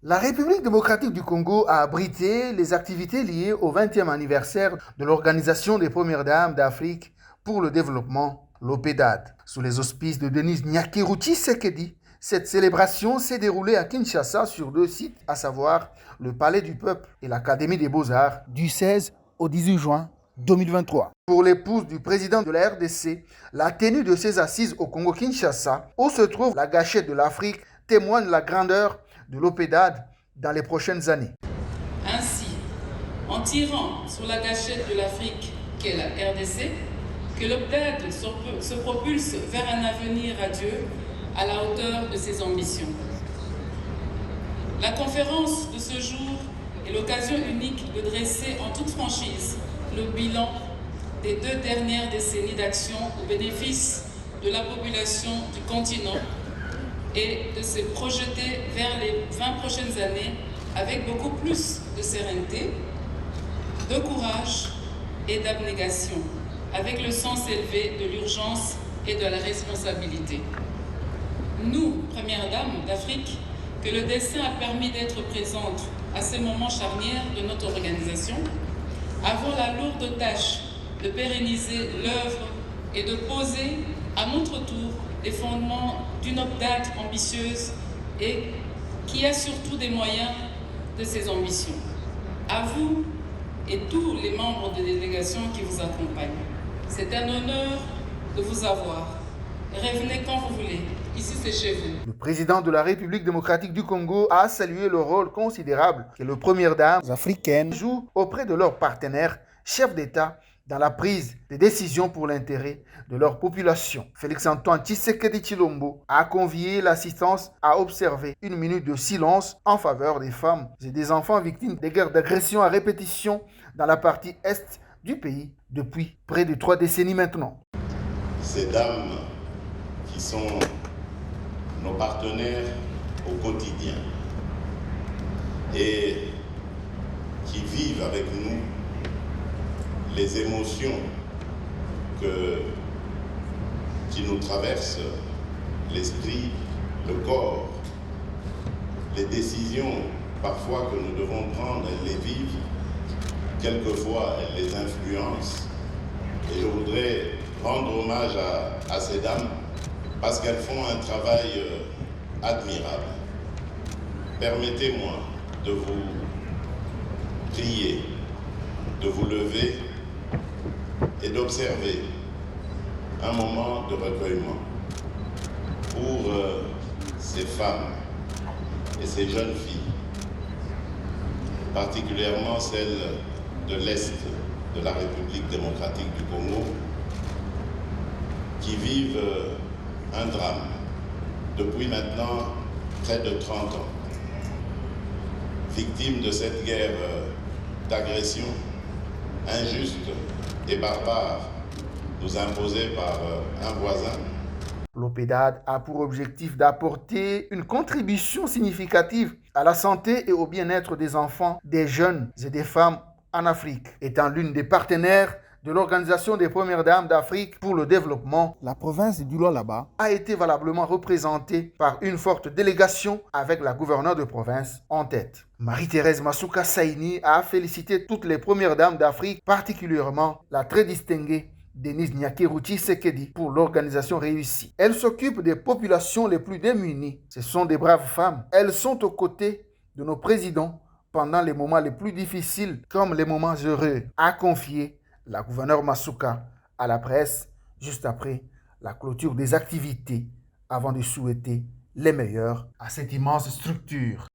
La République démocratique du Congo a abrité les activités liées au 20e anniversaire de l'Organisation des Premières Dames d'Afrique pour le développement, l'OPEDAD. Sous les auspices de Denise Nyakeruchi Sekedi, cette célébration s'est déroulée à Kinshasa sur 2 sites, à savoir le Palais du Peuple et l'Académie des Beaux-Arts, du 16 au 18 juin 2023. Pour l'épouse du président de la RDC, la tenue de ces assises au Congo-Kinshasa, où se trouve la gâchette de l'Afrique, témoigne la grandeur de l'OPEDAD dans les prochaines années. Ainsi, en tirant sur la gâchette de l'Afrique qu'est la RDC, que l'OPEDAD se propulse vers un avenir radieux à la hauteur de ses ambitions. La conférence de ce jour est l'occasion unique de dresser en toute franchise le bilan des 2 dernières décennies d'action au bénéfice de la population du continent et de se projeter vers les 20 prochaines années avec beaucoup plus de sérénité, de courage et d'abnégation, avec le sens élevé de l'urgence et de la responsabilité. Nous, Premières Dames d'Afrique, que le destin a permis d'être présentes à ces moments charnières de notre organisation, avons la lourde tâche de pérenniser l'œuvre et de poser à notre tour les fondements d'une OPEDAD ambitieuse et qui a surtout des moyens de ses ambitions. À vous et tous les membres de délégation qui vous accompagnent, c'est un honneur de vous avoir. Revenez quand vous voulez. Ici, c'est chez vous. Le président de la République démocratique du Congo a salué le rôle considérable que les premières dames africaines jouent auprès de leurs partenaires, chefs d'État, dans la prise des décisions pour l'intérêt de leur population. Félix-Antoine Tshisekedi Tshilombo a convié l'assistance à observer 1 minute de silence en faveur des femmes et des enfants victimes des guerres d'agression à répétition dans la partie est du pays depuis près de 3 décennies maintenant. Ces dames qui sont nos partenaires au quotidien et qui vivent avec nous les émotions qui nous traversent l'esprit, le corps, les décisions parfois que nous devons prendre, elles les vivent, quelquefois elles les influencent. Et je voudrais rendre hommage à ces dames parce qu'elles font un travail admirable. Permettez-moi de vous prier, de vous lever et d'observer un moment de recueillement pour ces femmes et ces jeunes filles, particulièrement celles de l'Est de la République démocratique du Congo, qui vivent un drame depuis maintenant près de 30 ans, victimes de cette guerre d'agression injuste et barbare nous imposée par un voisin. L'OPEDAD a pour objectif d'apporter une contribution significative à la santé et au bien-être des enfants, des jeunes et des femmes en Afrique. Étant l'une des partenaires de l'Organisation des Premières Dames d'Afrique pour le développement, la province du Lualaba a été valablement représentée par une forte délégation avec la gouverneure de province en tête. Marie-Thérèse Masuka Saini a félicité toutes les Premières Dames d'Afrique, particulièrement la très distinguée Denise Nyakeruchi Sekedi pour l'organisation réussie. Elle s'occupe des populations les plus démunies. Ce sont des braves femmes. Elles sont aux côtés de nos présidents pendant les moments les plus difficiles comme les moments heureux, a confié la gouverneure Masuka à la presse juste après la clôture des activités avant de souhaiter les meilleurs à cette immense structure.